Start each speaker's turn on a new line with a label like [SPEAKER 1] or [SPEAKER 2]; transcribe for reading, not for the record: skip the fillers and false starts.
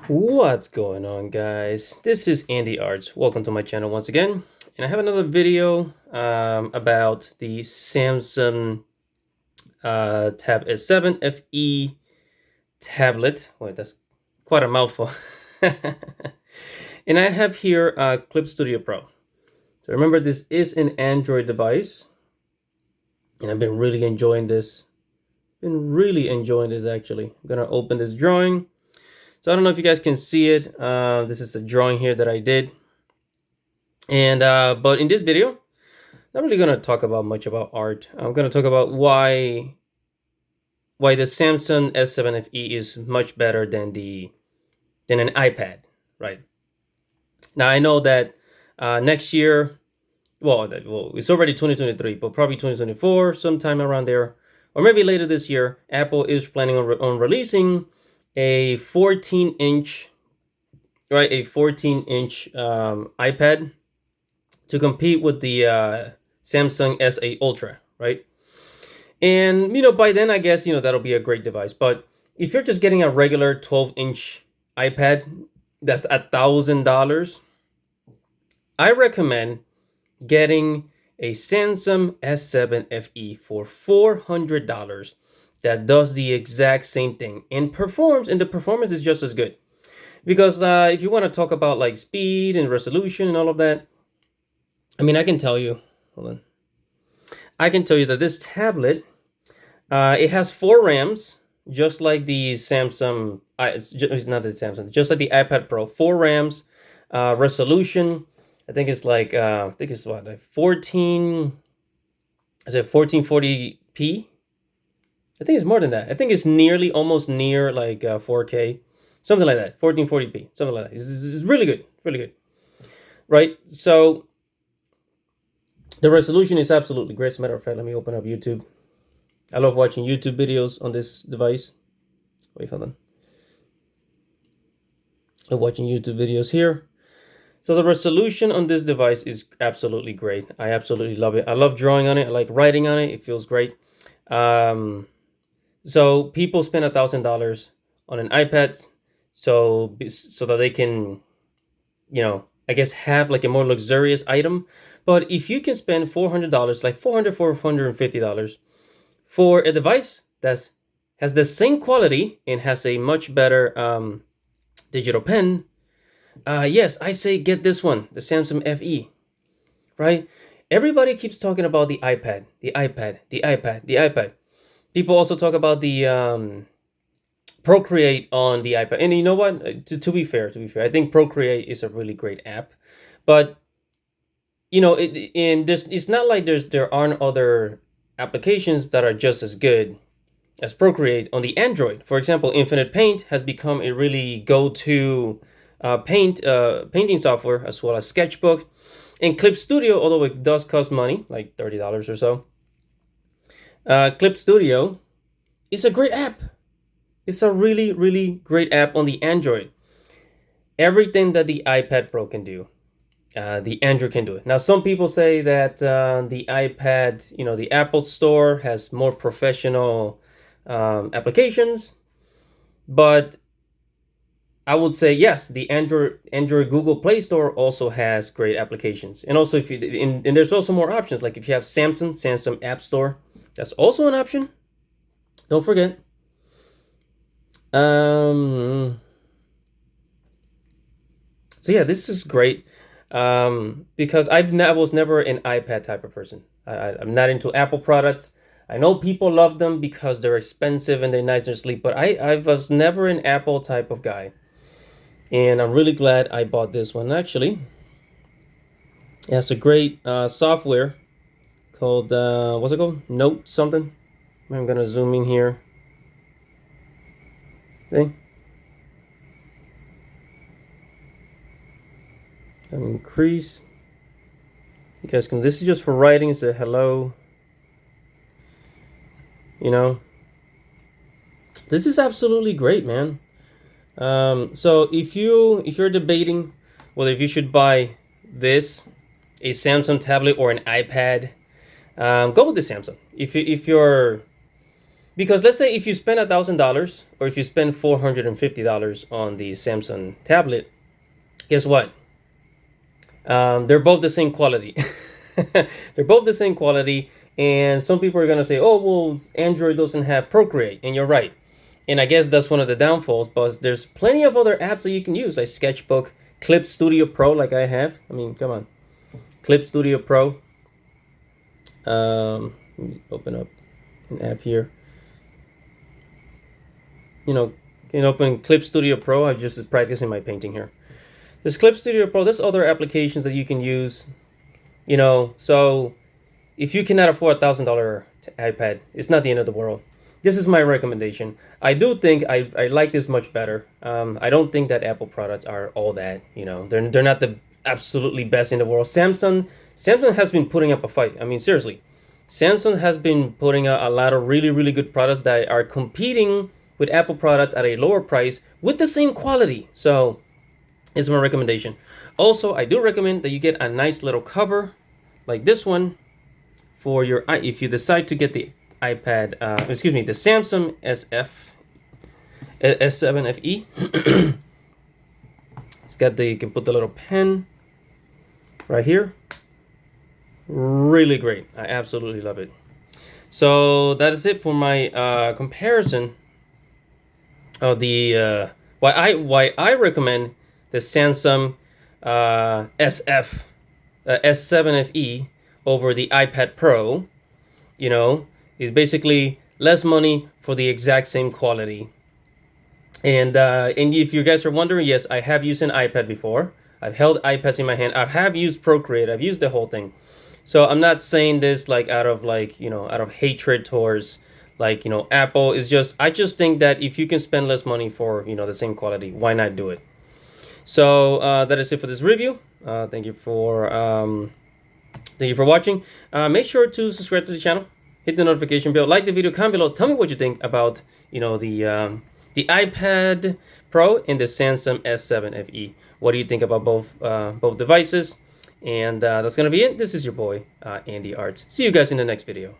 [SPEAKER 1] What's going on, guys? This is Andy Arts. Welcome to my channel once again, and I have another video about the Samsung Tab S7 FE tablet. Wait, that's quite a mouthful. And I have here Clip Studio Pro. So remember, this is an Android device, and I've been really enjoying this. Actually. I'm gonna open this drawing. So I don't know if you guys can see it. This is a drawing here that I did. And but in this video, not really gonna talk about much about art. I'm gonna talk about why the Samsung S7 FE is much better than an iPad, right? Now I know that next year, well, it's already 2023, but probably 2024, sometime around there, or maybe later this year, Apple is planning on releasing a 14-inch, right? A 14-inch iPad to compete with the Samsung S8 Ultra, right? And by then, I guess that'll be a great device. But if you're just getting a regular 12-inch iPad, that's $1,000. I recommend getting a Samsung S7 FE for $400 that does the exact same thing and performs, and the performance is just as good. Because if you want to talk about like speed and resolution and all of that, I mean, I can tell you, hold on. I can tell you that this tablet, it has 4 RAMs, just like the Samsung, it's not the Samsung, just like the iPad Pro, 4 RAMs, resolution, I think it's like, like 1440p? I think it's more than that. I think it's almost near like 4K, something like that, 1440p, something like that. It's really good, really good, right? So the resolution is absolutely great. As a matter of fact, let me open up YouTube. I love watching YouTube videos on this device. Wait, hold on. I love watching YouTube videos here. So the resolution on this device is absolutely great. I absolutely love it. I love drawing on it. I like writing on it. It feels great. So people spend $1,000 on an iPad, so that they can, I guess have like a more luxurious item. But if you can spend $400, like $450 for a device that has the same quality and has a much better digital pen, yes, I say get this one, the Samsung FE, right? Everybody keeps talking about the iPad, the iPad, the iPad, the iPad. People also talk about the Procreate on the iPad, and you know what? To be fair, I think Procreate is a really great app, but it's not like there aren't other applications that are just as good as Procreate on the Android. For example, Infinite Paint has become a really go-to painting software, as well as Sketchbook and Clip Studio, although it does cost money, like $30 or so. Clip Studio is a great app. It's a really, really great app on the Android. Everything that the iPad Pro can do, the Android can do it. Now, some people say that the iPad, the Apple Store has more professional applications, but I would say yes, the Android Google Play Store also has great applications, and also and there's also more options. Like if you have Samsung App Store, that's also an option. Don't forget. So yeah, this is great. Because I was never an iPad type of person. I'm not into Apple products. I know people love them because they're expensive and they're nice and sleek, but I was never an Apple type of guy. And I'm really glad I bought this one, actually. It has a great software called, what's it called? Note something. I'm going to zoom in here. See? Increase. You guys can, this is just for writing. Say hello. This is absolutely great, man. So if you're debating whether if you should buy this, a Samsung tablet or an iPad, go with the Samsung. If you're Because let's say if you spend $1,000 or if you spend $450 on the Samsung tablet, guess what? They're both the same quality. They're both the same quality. And some people are going to say, oh, well, Android doesn't have Procreate. And you're right. And I guess that's one of the downfalls. But there's plenty of other apps that you can use, like Sketchbook, Clip Studio Pro, like I have. I mean, come on. Clip Studio Pro. Let me open up an app here. You can open Clip Studio Pro. I'm just practicing my painting here. There's Clip Studio Pro. There's other applications that you can use. So if you cannot afford $1,000 iPad, it's not the end of the world. This is my recommendation. I do think I like this much better. I don't think that Apple products are all that. They're not the absolutely best in the world. Samsung has been putting up a fight. I mean, seriously, Samsung has been putting out a lot of really, really good products that are competing with Apple products at a lower price with the same quality. So it's my recommendation. Also, I do recommend that you get a nice little cover like this one for your, if you decide to get the iPad, the Samsung S7 FE. It's got you can put the little pen right here. Really great. I absolutely love it. So that is it for my comparison of the why I recommend the Samsung S7 FE over the iPad Pro. Is basically less money for the exact same quality. And if you guys are wondering, yes, I have used an iPad before. I've held iPads in my hand. I have used Procreate. I've used the whole thing. So I'm not saying this out of hatred towards Apple. I just think that if you can spend less money for the same quality, why not do it? So that is it for this review. Thank you for watching. Make sure to subscribe to the channel, hit the notification bell, like the video, comment below. Tell me what you think about the iPad Pro and the Samsung S7 FE. What do you think about both devices? And that's gonna be it. This is your boy Andy Arts. See you guys in the next video.